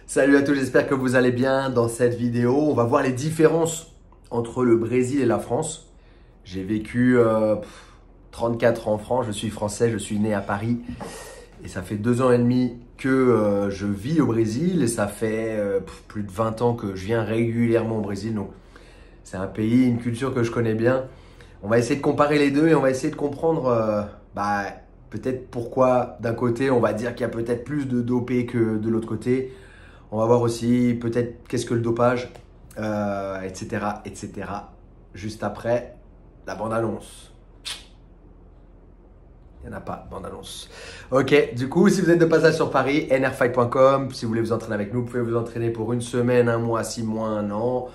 Salut à tous, j'espère que vous allez bien. Dans cette vidéo, on va voir les différences entre le Brésil et la France. J'ai vécu 34 ans en France, je suis français, je suis né à Paris et ça fait 2 ans et demi que je vis au Brésil et ça fait plus de 20 ans que je viens régulièrement au Brésil. Donc c'est un pays, une culture que je connais bien. On va essayer de comparer les deux et on va essayer de comprendre peut-être pourquoi d'un côté on va dire qu'il y a peut-être plus de dopés que de l'autre côté. On va voir aussi peut-être qu'est-ce que le dopage, etc., etc. Juste après la bande-annonce. Il n'y en a pas, bande-annonce. Ok, du coup, si vous êtes de passage sur Paris, nrfight.com. Si vous voulez vous entraîner avec nous, vous pouvez vous entraîner pour une semaine, un mois, 6 mois, un an.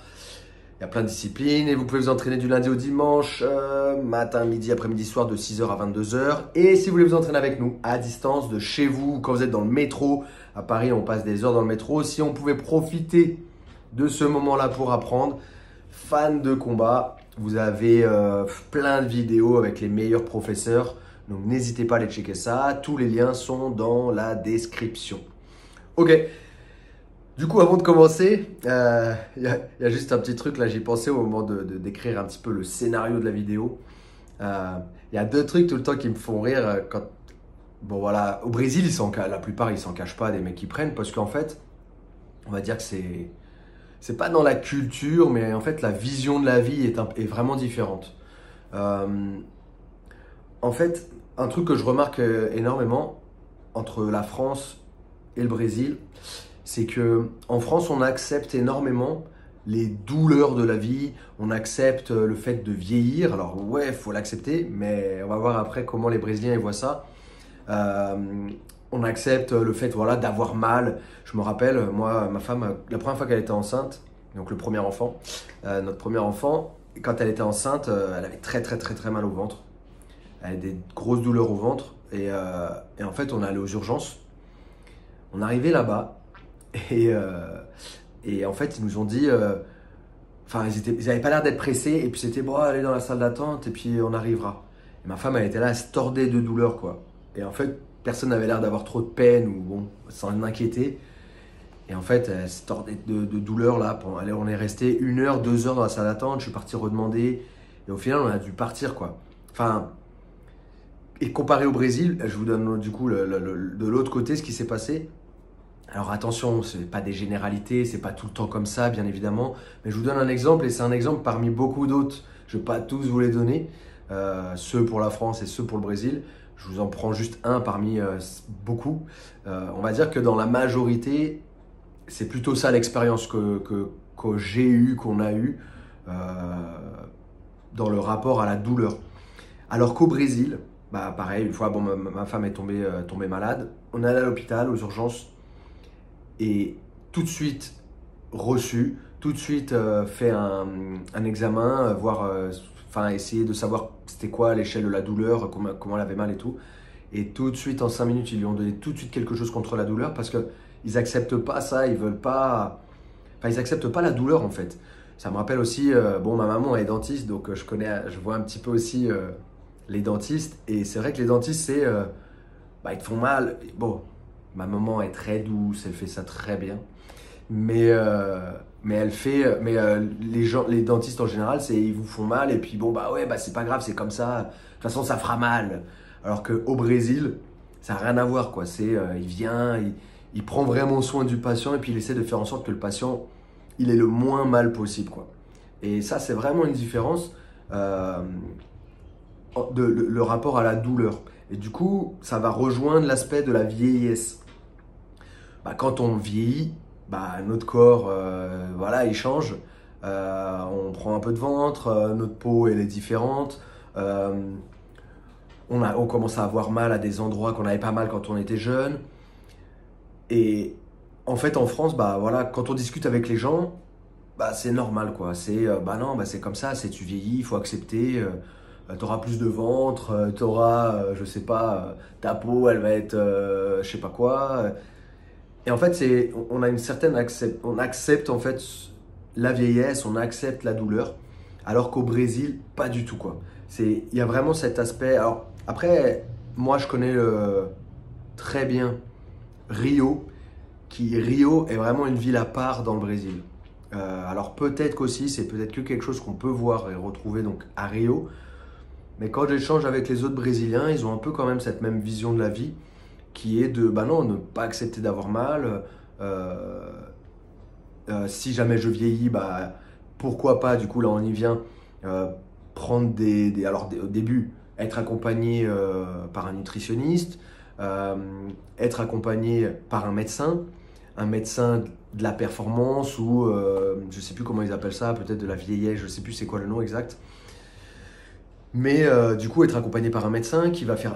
Il y a plein de disciplines et vous pouvez vous entraîner du lundi au dimanche, matin, midi, après-midi, soir de 6h à 22h. Et si vous voulez vous entraîner avec nous à distance de chez vous, quand vous êtes dans le métro, à Paris on passe des heures dans le métro, si on pouvait profiter de ce moment-là pour apprendre, fan de combat, vous avez plein de vidéos avec les meilleurs professeurs. Donc n'hésitez pas à aller checker ça, tous les liens sont dans la description. Ok. Du coup, avant de commencer, il y a juste un petit truc, là j'ai pensé au moment d'écrire un petit peu le scénario de la vidéo. Il y a deux trucs tout le temps qui me font rire quand... Bon voilà, au Brésil, la plupart ils s'en cachent pas des mecs qui prennent parce qu'en fait, on va dire que c'est pas dans la culture, mais en fait la vision de la vie est vraiment différente. En fait, un truc que je remarque énormément entre la France et le Brésil, c'est que en France, on accepte énormément les douleurs de la vie, on accepte le fait de vieillir. Alors ouais, il faut l'accepter, mais on va voir après comment les Brésiliens ils voient ça. On accepte le fait voilà, d'avoir mal. Je me rappelle, moi, ma femme, la première fois qu'elle était enceinte, donc le premier enfant, notre premier enfant, quand elle était enceinte, elle avait très très très très mal au ventre. Elle avait des grosses douleurs au ventre et en fait, on est allé aux urgences. On est arrivé là-bas. Et, et en fait, ils nous ont dit, enfin, ils n'avaient pas l'air d'être pressés. Et puis c'était bon, allez dans la salle d'attente et puis on arrivera. Et ma femme, elle était là, elle se tordait de douleur, quoi. Et en fait, personne n'avait l'air d'avoir trop de peine ou bon, s'en inquiéter. Et en fait, elle se tordait de douleur là. Allez, on est resté 1 heure, 2 heures dans la salle d'attente. Je suis parti redemander. Et au final, on a dû partir, quoi. Enfin, et comparé au Brésil, je vous donne du coup de l'autre côté ce qui s'est passé. Alors attention, ce n'est pas des généralités, c'est pas tout le temps comme ça, bien évidemment. Mais je vous donne un exemple, et c'est un exemple parmi beaucoup d'autres. Je ne vais pas tous vous les donner, ceux pour la France et ceux pour le Brésil. Je vous en prends juste un parmi beaucoup. On va dire que dans la majorité, c'est plutôt ça l'expérience que j'ai eue, qu'on a eue dans le rapport à la douleur. Alors qu'au Brésil, bah pareil, une fois, bon, ma femme est tombée malade. On est allé à l'hôpital, aux urgences. Et tout de suite reçu, tout de suite fait un examen, enfin essayer de savoir c'était quoi l'échelle de la douleur, comment elle avait mal et tout. Et tout de suite, en 5 minutes, ils lui ont donné tout de suite quelque chose contre la douleur parce qu'ils acceptent pas ça, ils veulent pas... Enfin, ils acceptent pas la douleur en fait. Ça me rappelle aussi, bon, ma maman est dentiste, donc je vois un petit peu aussi les dentistes. Et c'est vrai que les dentistes, ils te font mal. Bon, ma maman est très douce, elle fait ça très bien. Mais elle fait, les dentistes en général, ils vous font mal et puis bon bah ouais c'est pas grave, c'est comme ça. De toute façon ça fera mal. Alors que au Brésil, ça n'a rien à voir quoi. Il vient, il prend vraiment soin du patient et puis il essaie de faire en sorte que le patient il ait le moins mal possible quoi. Et ça c'est vraiment une différence le rapport à la douleur. Et du coup, ça va rejoindre l'aspect de la vieillesse. Quand on vieillit, notre corps, voilà, il change. On prend un peu de ventre, notre peau, elle est différente. On commence à avoir mal à des endroits qu'on n'avait pas mal quand on était jeune. Et en fait, en France, voilà, quand on discute avec les gens, c'est normal, quoi. Non, c'est comme ça, tu vieillis, il faut accepter. Tu auras plus de ventre, tu auras, je sais pas, ta peau, elle va être, je sais pas quoi. Et en fait, on a une certaine on accepte en fait la vieillesse, on accepte la douleur, alors qu'au Brésil, pas du tout quoi. Il y a vraiment cet aspect. Alors après, moi je connais très bien Rio, Rio est vraiment une ville à part dans le Brésil. Alors peut-être qu'aussi, c'est peut-être que quelque chose qu'on peut voir et retrouver donc à Rio. Mais quand j'échange avec les autres Brésiliens, ils ont un peu quand même cette même vision de la vie qui est de, bah non, ne pas accepter d'avoir mal. Si jamais je vieillis, bah pourquoi pas, du coup là on y vient, prendre alors au début, être accompagné par un nutritionniste, être accompagné par un médecin de la performance ou je sais plus comment ils appellent ça, peut-être de la vieillesse, je sais plus c'est quoi le nom exact. Mais du coup, être accompagné par un médecin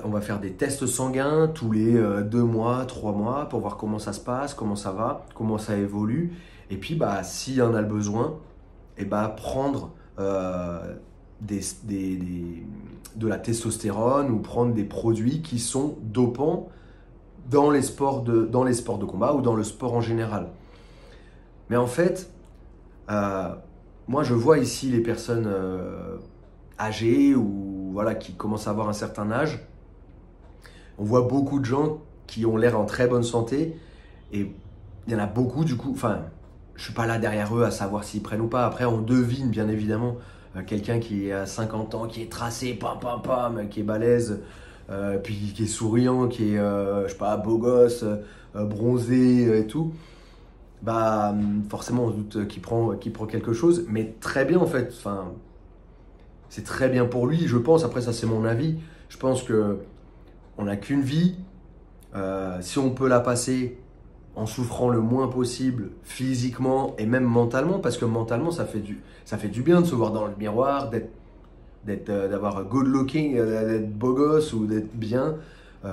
on va faire des tests sanguins tous les 2 mois, 3 mois pour voir comment ça se passe, comment ça va, comment ça évolue. Et puis, bah, s'il y en a le besoin, et bah, prendre des- des- de la testostérone ou prendre des produits qui sont dopants dans les sports de combat ou dans le sport en général. Mais en fait, euh, moi, je vois ici les personnes âgées ou voilà, qui commencent à avoir un certain âge. On voit beaucoup de gens qui ont l'air en très bonne santé et il y en a beaucoup du coup. Enfin, je suis pas là derrière eux à savoir s'ils prennent ou pas. Après, on devine bien évidemment quelqu'un qui a 50 ans, qui est tracé, pam pam pam, qui est balèze, puis qui est souriant, qui est, je sais pas, beau gosse, bronzé et tout. Bah forcément on se doute qu'il prend quelque chose, mais très bien en fait. Enfin, c'est très bien pour lui, je pense. Après, ça, c'est mon avis. Je pense que on n'a qu'une vie. Si on peut la passer en souffrant le moins possible physiquement et même mentalement, parce que mentalement, ça fait du bien de se voir dans le miroir, d'avoir good looking, d'être beau gosse ou d'être bien.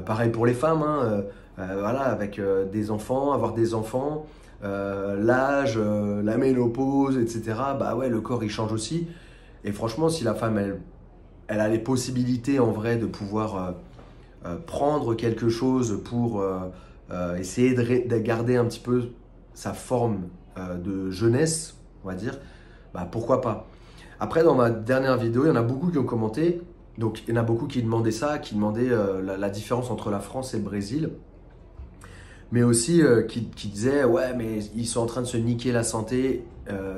Pareil pour les femmes, hein, voilà, avec des enfants, avoir des enfants, l'âge, la ménopause, etc. Bah ouais, le corps il change aussi. Et franchement, si la femme, elle a les possibilités en vrai de pouvoir prendre quelque chose pour essayer de garder un petit peu sa forme de jeunesse, on va dire, bah pourquoi pas. Après, dans ma dernière vidéo, il y en a beaucoup qui ont commenté. Donc, il y en a beaucoup qui demandaient ça, qui demandaient la différence entre la France et le Brésil. Mais aussi qui disaient, ouais, mais ils sont en train de se niquer la santé,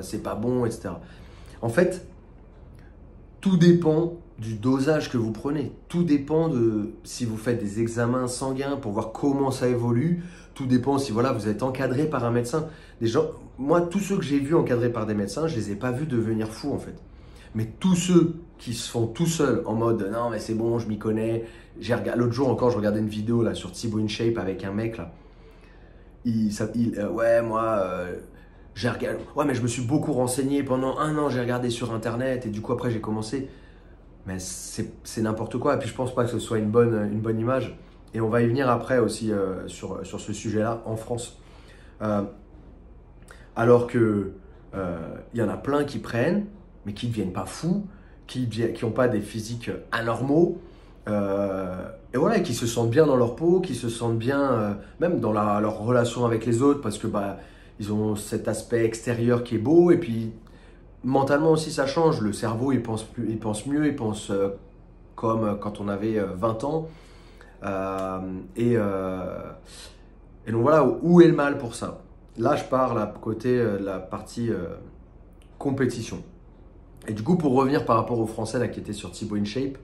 c'est pas bon, etc. En fait, tout dépend du dosage que vous prenez. Tout dépend de si vous faites des examens sanguins pour voir comment ça évolue. Tout dépend si voilà, vous êtes encadré par un médecin. Des gens, moi, tous ceux que j'ai vus encadrés par des médecins, je les ai pas vus devenir fous en fait. Mais tous ceux qui se font tout seuls en mode non mais c'est bon, je m'y connais. L'autre jour encore, je regardais une vidéo là sur Thibaut InShape avec un mec là. Ouais moi j'ai regardé, ouais mais je me suis beaucoup renseigné pendant un an, j'ai regardé sur internet et du coup après j'ai commencé. Mais c'est n'importe quoi. Et puis je pense pas que ce soit une bonne image. Et on va y venir après aussi sur ce sujet-là en France. Euh, alors que il y en a plein qui prennent, mais qui ne deviennent pas fous, qui n'ont pas des physiques anormaux. Et voilà, qui se sentent bien dans leur peau, qui se sentent bien même dans leur relation avec les autres, parce que bah, ils ont cet aspect extérieur qui est beau, et puis mentalement aussi ça change. Le cerveau il pense mieux, il pense comme quand on avait 20 ans. Euh, et, euh, et donc voilà, où est le mal pour ça? Là je parle à côté de la partie compétition. Et du coup pour revenir par rapport aux Français là, qui étaient sur Thibaut InShape,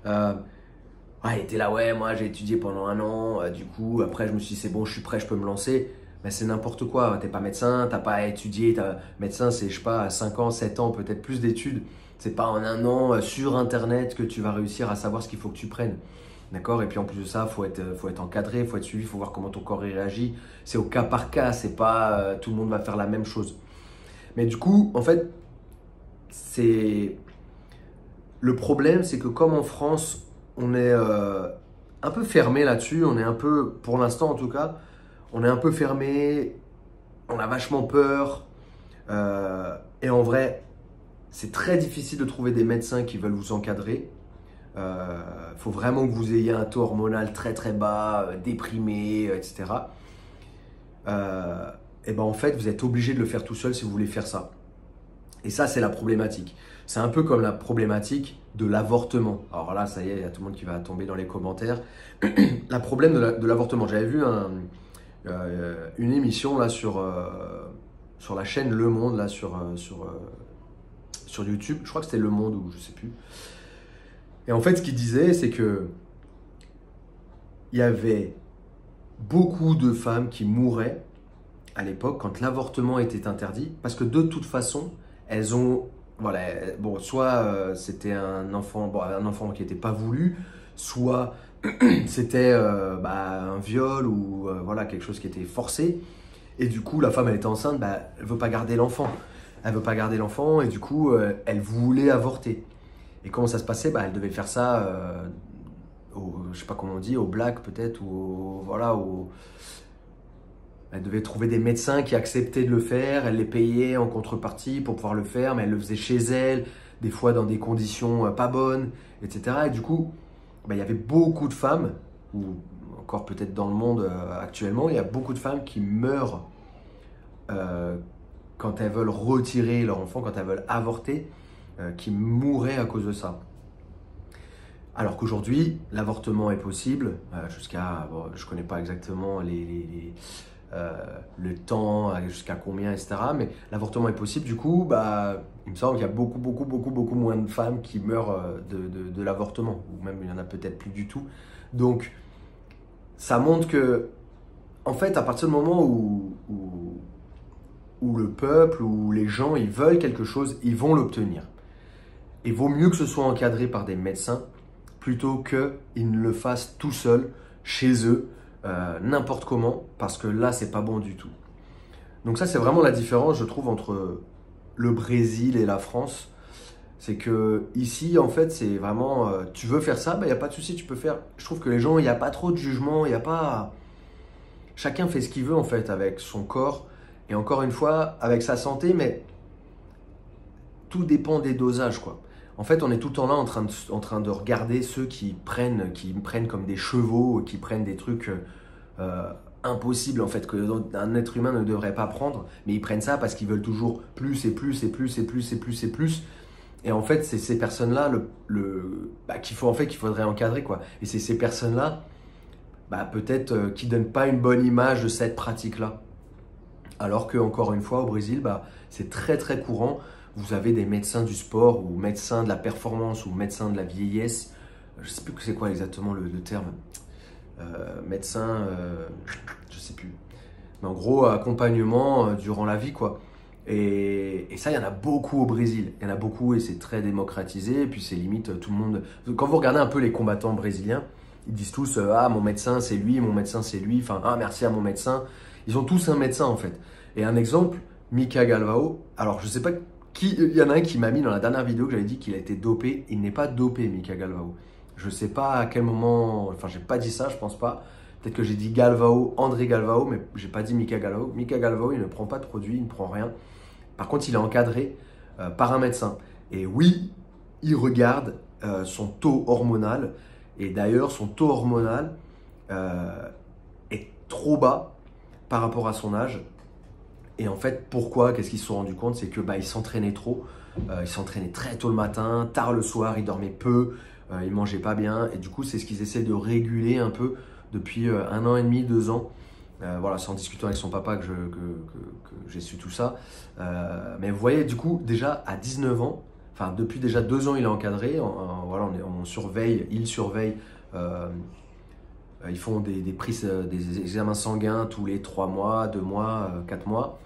ouais, il était là, ouais, moi j'ai étudié pendant un an, du coup, après je me suis dit, c'est bon, je suis prêt, je peux me lancer. Mais c'est n'importe quoi, t'es pas médecin, t'as pas étudié, médecin c'est, je sais pas, 5 ans, 7 ans, peut-être plus d'études. C'est pas en un an sur internet que tu vas réussir à savoir ce qu'il faut que tu prennes. D'accord? Et puis en plus de ça, faut être encadré, faut être suivi, faut voir comment ton corps y réagit. C'est au cas par cas, c'est pas tout le monde va faire la même chose. Mais du coup, en fait, c'est le problème, c'est que comme en France, on est un peu fermé là-dessus, on est un peu, pour l'instant en tout cas, on est un peu fermé, on a vachement peur. Et en vrai, c'est très difficile de trouver des médecins qui veulent vous encadrer. Faut vraiment que vous ayez un taux hormonal très très bas, déprimé, etc. Et ben en fait, vous êtes obligé de le faire tout seul si vous voulez faire ça. Et ça, c'est la problématique. C'est un peu comme la problématique de l'avortement. Alors là, ça y est, il y a tout le monde qui va tomber dans les commentaires. La problème de l'avortement. J'avais vu une émission là sur la chaîne Le Monde, là sur YouTube. Je crois que c'était Le Monde ou je sais plus. Et en fait, ce qu'il disait, c'est que il y avait beaucoup de femmes qui mouraient à l'époque quand l'avortement était interdit, parce que de toute façon, elles ont, voilà, bon, soit c'était un enfant qui n'était pas voulu, soit c'était un viol ou voilà, quelque chose qui était forcé. Et du coup, la femme, elle était enceinte, elle veut pas garder l'enfant. Elle veut pas garder l'enfant et du coup, elle voulait avorter. Et comment ça se passait? Elle devait faire ça, je sais pas comment on dit, au black peut-être, ou voilà, elle devait trouver des médecins qui acceptaient de le faire, elle les payait en contrepartie pour pouvoir le faire, mais elle le faisait chez elle, des fois dans des conditions pas bonnes, etc. Et du coup, il y avait beaucoup de femmes, ou encore peut-être dans le monde actuellement, il y a beaucoup de femmes qui meurent quand elles veulent retirer leur enfant, quand elles veulent avorter, qui mourraient à cause de ça. Alors qu'aujourd'hui, l'avortement est possible, jusqu'à, bon, je ne connais pas exactement le temps, jusqu'à combien, etc. Mais l'avortement est possible, du coup, il me semble qu'il y a beaucoup moins de femmes qui meurent de l'avortement, ou même il y en a peut-être plus du tout. Donc, ça montre que, en fait, à partir du moment où le peuple, où les gens, ils veulent quelque chose, ils vont l'obtenir. Et vaut mieux que ce soit encadré par des médecins, plutôt qu'ils ne le fassent tout seuls, chez eux, n'importe comment, parce que là, c'est pas bon du tout. Donc ça, c'est vraiment la différence, je trouve, entre le Brésil et la France. C'est que ici, en fait, c'est vraiment, tu veux faire ça, il n'y a pas de souci, tu peux faire. Je trouve que les gens, il n'y a pas trop de jugement, il n'y a pas... Chacun fait ce qu'il veut, en fait, avec son corps, et encore une fois, avec sa santé, mais tout dépend des dosages, quoi. En fait, on est tout le temps là en train de regarder ceux qui prennent comme des chevaux, qui prennent des trucs impossibles, en fait, qu'un être humain ne devrait pas prendre, mais ils prennent ça parce qu'ils veulent toujours plus et plus et plus et plus et plus et plus. Et en fait, c'est ces personnes-là qu'il faudrait encadrer, quoi. Et c'est ces personnes-là, peut-être qui donnent pas une bonne image de cette pratique-là. Alors que, encore une fois, au Brésil, c'est très très courant. Vous avez des médecins du sport ou médecins de la performance ou médecins de la vieillesse. Je ne sais plus c'est quoi exactement le terme. Médecin, je ne sais plus. Mais en gros, accompagnement durant la vie, quoi. Et ça, il y en a beaucoup au Brésil. Il y en a beaucoup et c'est très démocratisé. Et puis c'est limite tout le monde. Quand vous regardez un peu les combattants brésiliens, ils disent tous ah, mon médecin c'est lui, mon médecin c'est lui. Enfin, ah, merci à mon médecin. Ils ont tous un médecin en fait. Et un exemple, Mika Galvao. Alors, je ne sais pas il y en a un qui m'a mis dans la dernière vidéo que j'avais dit qu'il a été dopé. Il n'est pas dopé, Mika Galvao. Je ne sais pas à quel moment. Enfin, j'ai pas dit ça, je pense pas. Peut-être que j'ai dit Galvao, André Galvao, mais j'ai pas dit Mika Galvao. Mika Galvao, il ne prend pas de produit, il ne prend rien. Par contre, il est encadré par un médecin. Et oui, il regarde son taux hormonal. Et d'ailleurs, son taux hormonal est trop bas par rapport à son âge. Et en fait, pourquoi? Qu'est-ce qu'ils se sont rendus compte? C'est que il s'entraînait trop. Il s'entraînait très tôt le matin, tard le soir, il dormait peu, il mangeait pas bien. Et du coup, c'est ce qu'ils essaient de réguler un peu depuis 1 an et demi, 2 ans. Voilà, c'est en discutant avec son papa que j'ai su tout ça. Mais vous voyez, du coup, déjà à 19 ans, enfin depuis déjà 2 ans, il est encadré. Voilà, on surveille, il surveille. Ils font des prises, des examens sanguins tous les 3 mois, 2 mois, 4 mois.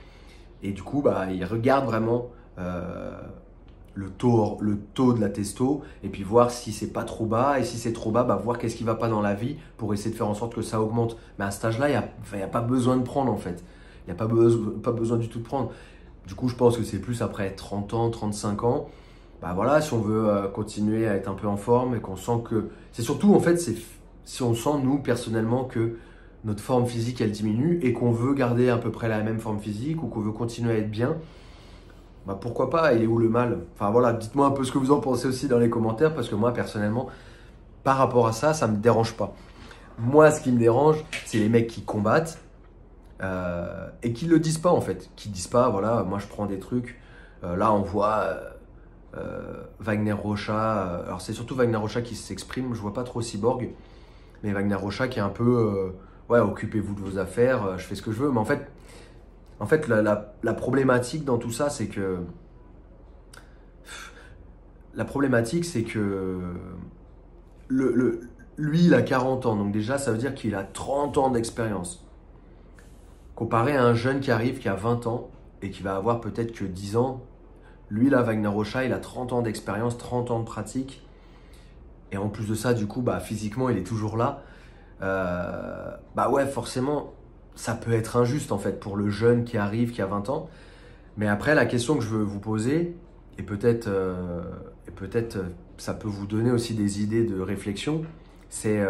Et du coup, ils regardent vraiment le taux de la testo et puis voir si c'est pas trop bas. Et si c'est trop bas, voir qu'est-ce qui va pas dans la vie pour essayer de faire en sorte que ça augmente. Mais à cet âge-là, il n'y a pas besoin de prendre en fait. Il n'y a pas besoin du tout de prendre. Du coup, je pense que c'est plus après 30 ans, 35 ans. Voilà, si on veut continuer à être un peu en forme et qu'on sent que... C'est surtout en fait, si on sent nous personnellement que notre forme physique elle diminue et qu'on veut garder à peu près la même forme physique ou qu'on veut continuer à être bien, pourquoi pas, il est où le mal? Enfin voilà, dites-moi un peu ce que vous en pensez aussi dans les commentaires parce que moi personnellement, par rapport à ça, ça me dérange pas. Moi, ce qui me dérange, c'est les mecs qui combattent et qui le disent pas en fait, qui disent pas, voilà, moi je prends des trucs, là on voit Wagner Rocha, alors c'est surtout Wagner Rocha qui s'exprime, je vois pas trop Cyborg, mais Wagner Rocha qui est un peu ouais, occupez-vous de vos affaires, je fais ce que je veux. Mais en fait la problématique dans tout ça, c'est que le, le- lui, il a 40 ans, donc déjà, ça veut dire qu'il a 30 ans d'expérience. Comparé à un jeune qui arrive, qui a 20 ans, et qui va avoir peut-être que 10 ans, lui, là, Wagner Rocha, il a 30 ans d'expérience, 30 ans de pratique. Et en plus de ça, du coup, bah, physiquement, il est toujours là. Bah ouais, forcément, ça peut être injuste, en fait, pour le jeune qui arrive, qui a 20 ans. Mais après, la question que je veux vous poser, et peut-être ça peut vous donner aussi des idées de réflexion, c'est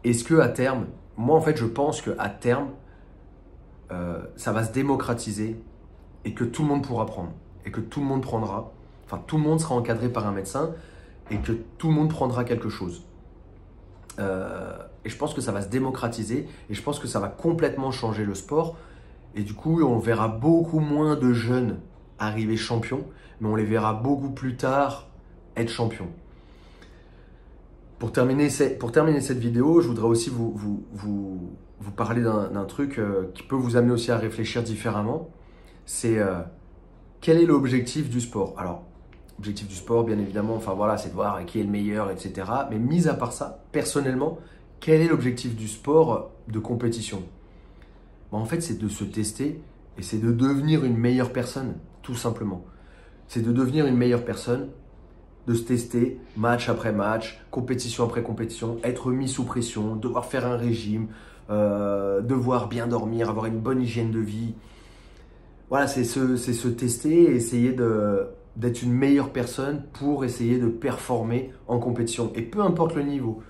est-ce que à terme, moi en fait je pense que à terme, ça va se démocratiser et que tout le monde pourra prendre et que tout le monde prendra, enfin tout le monde sera encadré par un médecin et que tout le monde prendra quelque chose. Et je pense que ça va se démocratiser et je pense que ça va complètement changer le sport. Et du coup, on verra beaucoup moins de jeunes arriver champions, mais on les verra beaucoup plus tard être champions. Pour terminer cette vidéo, je voudrais aussi vous parler d'un truc qui peut vous amener aussi à réfléchir différemment. C'est quel est l'objectif du sport? Alors, objectif du sport, bien évidemment, enfin voilà, c'est de voir qui est le meilleur, etc. Mais mis à part ça, personnellement, quel est l'objectif du sport de compétition? Bah, en fait, c'est de se tester et c'est de devenir une meilleure personne, tout simplement. C'est de devenir une meilleure personne, de se tester match après match, compétition après compétition, être mis sous pression, devoir faire un régime, devoir bien dormir, avoir une bonne hygiène de vie. Voilà, c'est se tester et essayer d'être une meilleure personne pour essayer de performer en compétition. Et peu importe le niveau.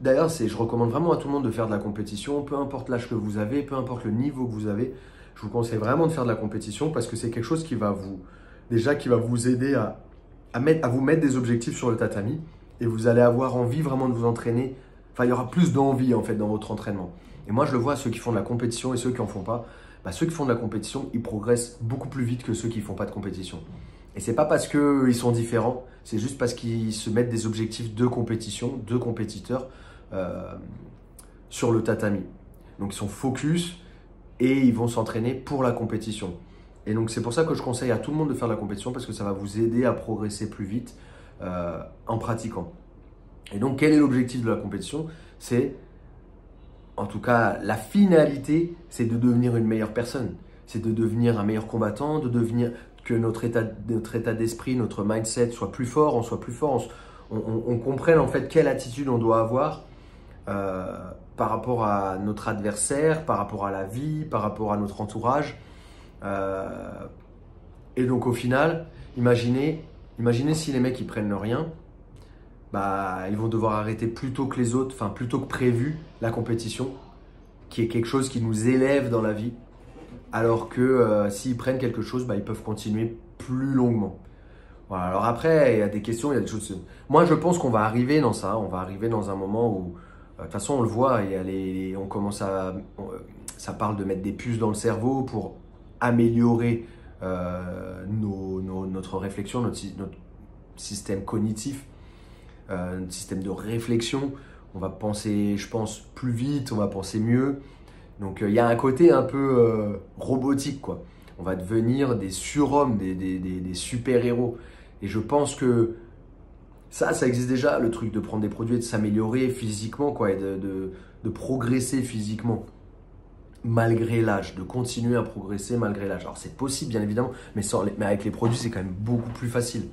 D'ailleurs, je recommande vraiment à tout le monde de faire de la compétition, peu importe l'âge que vous avez, peu importe le niveau que vous avez. Je vous conseille vraiment de faire de la compétition parce que c'est quelque chose qui va vous aider à vous mettre des objectifs sur le tatami et vous allez avoir envie vraiment de vous entraîner. Enfin, il y aura plus d'envie en fait dans votre entraînement. Et moi, je le vois, ceux qui font de la compétition et ceux qui en font pas. Bah, ceux qui font de la compétition, ils progressent beaucoup plus vite que ceux qui font pas de compétition. Et c'est pas parce qu'ils sont différents, c'est juste parce qu'ils se mettent des objectifs de compétition, de compétiteurs euh, sur le tatami. Donc ils sont focus et ils vont s'entraîner pour la compétition. Et donc c'est pour ça que je conseille à tout le monde de faire de la compétition parce que ça va vous aider à progresser plus vite en pratiquant. Et donc quel est l'objectif de la compétition? C'est, en tout cas la finalité, c'est de devenir une meilleure personne. C'est de devenir un meilleur combattant, de devenir que notre état d'esprit, notre mindset soit plus fort, on soit plus fort, on comprenne en fait quelle attitude on doit avoir par rapport à notre adversaire, par rapport à la vie, par rapport à notre entourage. Et donc au final, imaginez si les mecs ils prennent rien, bah ils vont devoir arrêter plus tôt que les autres, enfin plus tôt que prévu la compétition, qui est quelque chose qui nous élève dans la vie, alors que s'ils prennent quelque chose, bah, ils peuvent continuer plus longuement. Voilà. Alors après, il y a des questions, il y a des choses. Moi, je pense qu'on va arriver dans ça. On va arriver dans un moment où, de toute façon, on le voit. On commence ça parle de mettre des puces dans le cerveau pour améliorer notre réflexion, notre système cognitif, notre système de réflexion. On va penser, je pense, plus vite. On va penser mieux. Donc, il y a un côté un peu robotique, quoi. On va devenir des surhommes, des super-héros. Et je pense que ça existe déjà, le truc de prendre des produits et de s'améliorer physiquement, quoi, et de progresser physiquement malgré l'âge, de continuer à progresser malgré l'âge. Alors c'est possible, bien évidemment, mais avec les produits, c'est quand même beaucoup plus facile.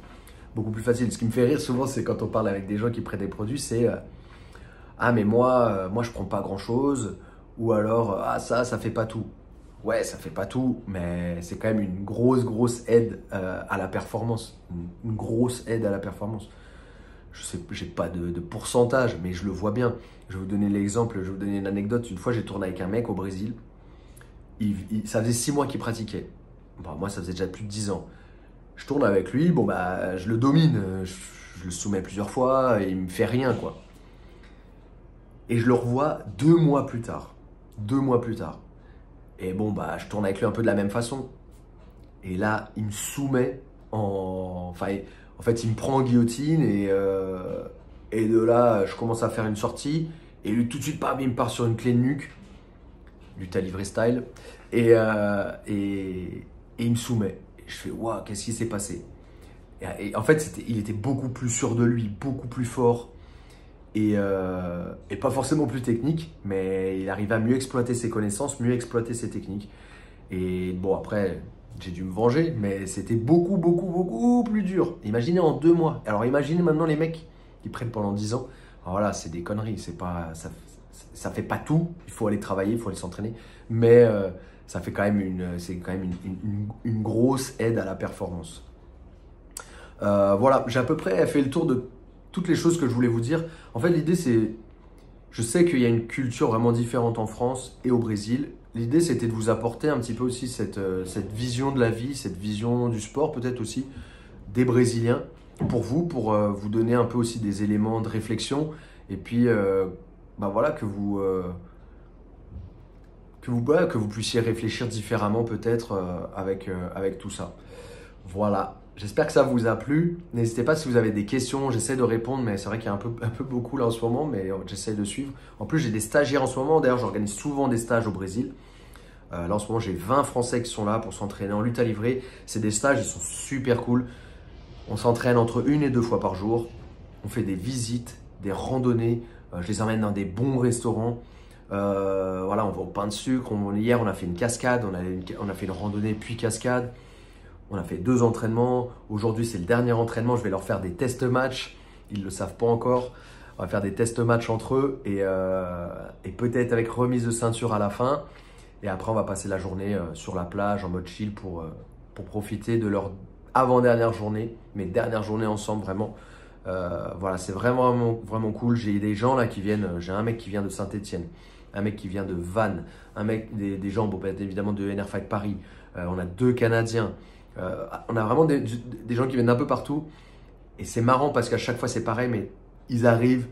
Beaucoup plus facile. Ce qui me fait rire souvent, c'est quand on parle avec des gens qui prennent des produits, c'est ah, mais moi, je prends pas grand-chose, ou alors ah, ça fait pas tout. Ouais, ça fait pas tout, mais c'est quand même une grosse aide à la performance. Une grosse aide à la performance. Je sais, j'ai pas de pourcentage, mais je le vois bien. Je vais vous donner l'exemple, je vais vous donner une anecdote. Une fois, j'ai tourné avec un mec au Brésil. Ça faisait 6 mois qu'il pratiquait. Bon, moi, ça faisait déjà plus de 10 ans. Je tourne avec lui, bon bah, je le domine. Je le soumets plusieurs fois et il me fait rien, quoi. Et je le revois 2 mois plus tard. 2 mois plus tard. Et bon, bah, je tourne avec lui un peu de la même façon. Et là, il me soumet Enfin, en fait, il me prend en guillotine et de là, je commence à faire une sortie. Et lui, tout de suite, bam, il me part sur une clé de nuque, lutte à livrer style, et il me soumet. Et je fais, waouh, qu'est-ce qui s'est passé? Et en fait, il était beaucoup plus sûr de lui, beaucoup plus fort, et pas forcément plus technique, mais il arrivait à mieux exploiter ses connaissances, mieux exploiter ses techniques. Et bon, après, j'ai dû me venger, mais c'était beaucoup, beaucoup, beaucoup plus dur. Imaginez en 2 mois. Alors imaginez maintenant les mecs qui prennent pendant 10 ans. Alors voilà, c'est des conneries, c'est pas, ça fait pas tout. Il faut aller travailler, il faut aller s'entraîner, mais ça fait quand même c'est quand même une grosse aide à la performance. Voilà, j'ai à peu près fait le tour de toutes les choses que je voulais vous dire. En fait, l'idée c'est, je sais qu'il y a une culture vraiment différente en France et au Brésil. L'idée, c'était de vous apporter un petit peu aussi cette vision de la vie, cette vision du sport peut-être aussi des Brésiliens pour vous donner un peu aussi des éléments de réflexion et puis bah voilà, que vous puissiez réfléchir différemment peut-être avec tout ça. Voilà, j'espère que ça vous a plu. N'hésitez pas si vous avez des questions, j'essaie de répondre, mais c'est vrai qu'il y a un peu beaucoup là en ce moment, mais j'essaie de suivre. En plus, j'ai des stagiaires en ce moment, d'ailleurs j'organise souvent des stages au Brésil. Là en ce moment, j'ai 20 Français qui sont là pour s'entraîner en lutte à livrer. C'est des stages, ils sont super cool. On s'entraîne entre 1 et 2 fois par jour. On fait des visites, des randonnées. Je les emmène dans des bons restaurants. Voilà, on va au pain de sucre. Hier, on a fait une cascade. On a fait une randonnée puis cascade. On a fait 2 entraînements. Aujourd'hui, c'est le dernier entraînement. Je vais leur faire des tests match. Ils ne le savent pas encore. On va faire des tests match entre eux et peut-être avec remise de ceinture à la fin. Et après, on va passer la journée sur la plage en mode chill pour profiter de leur avant-dernière journée, mes dernières journées ensemble vraiment. Voilà, c'est vraiment, vraiment cool. J'ai des gens là qui viennent, j'ai un mec qui vient de Saint-Etienne, un mec qui vient de Vannes, un mec, des gens, bon, évidemment de NR Fight Paris. On a 2 Canadiens. On a vraiment des gens qui viennent d'un peu partout. Et c'est marrant parce qu'à chaque fois c'est pareil, mais ils arrivent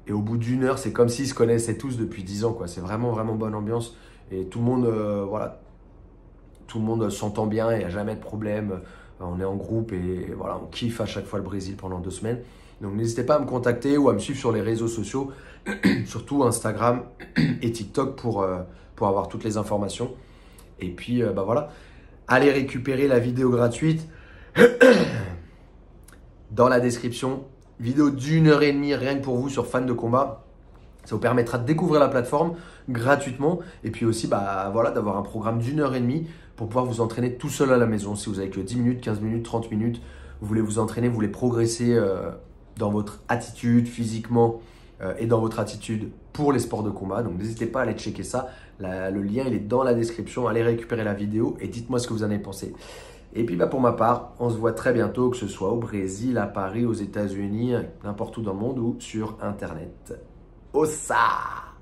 et au bout d'1 heure, c'est comme s'ils se connaissaient tous depuis 10 ans, quoi. C'est vraiment, vraiment bonne ambiance. Et tout le monde, voilà, tout le monde s'entend bien, il n'y a jamais de problème. On est en groupe et voilà, on kiffe à chaque fois le Brésil pendant 2 semaines. Donc n'hésitez pas à me contacter ou à me suivre sur les réseaux sociaux, surtout Instagram et TikTok pour avoir toutes les informations. Et puis bah voilà, allez récupérer la vidéo gratuite dans la description. Vidéo d'1h30 rien que pour vous sur Fan de Combat. Ça vous permettra de découvrir la plateforme gratuitement et puis aussi bah, voilà, d'avoir un programme d'1h30 pour pouvoir vous entraîner tout seul à la maison. Si vous avez que 10 minutes, 15 minutes, 30 minutes, vous voulez vous entraîner, vous voulez progresser dans votre attitude physiquement et dans votre attitude pour les sports de combat. Donc n'hésitez pas à aller checker ça. Le lien il est dans la description. Allez récupérer la vidéo et dites-moi ce que vous en avez pensé. Et puis bah, pour ma part, on se voit très bientôt, que ce soit au Brésil, à Paris, aux États-Unis, n'importe où dans le monde ou sur Internet. Ossa!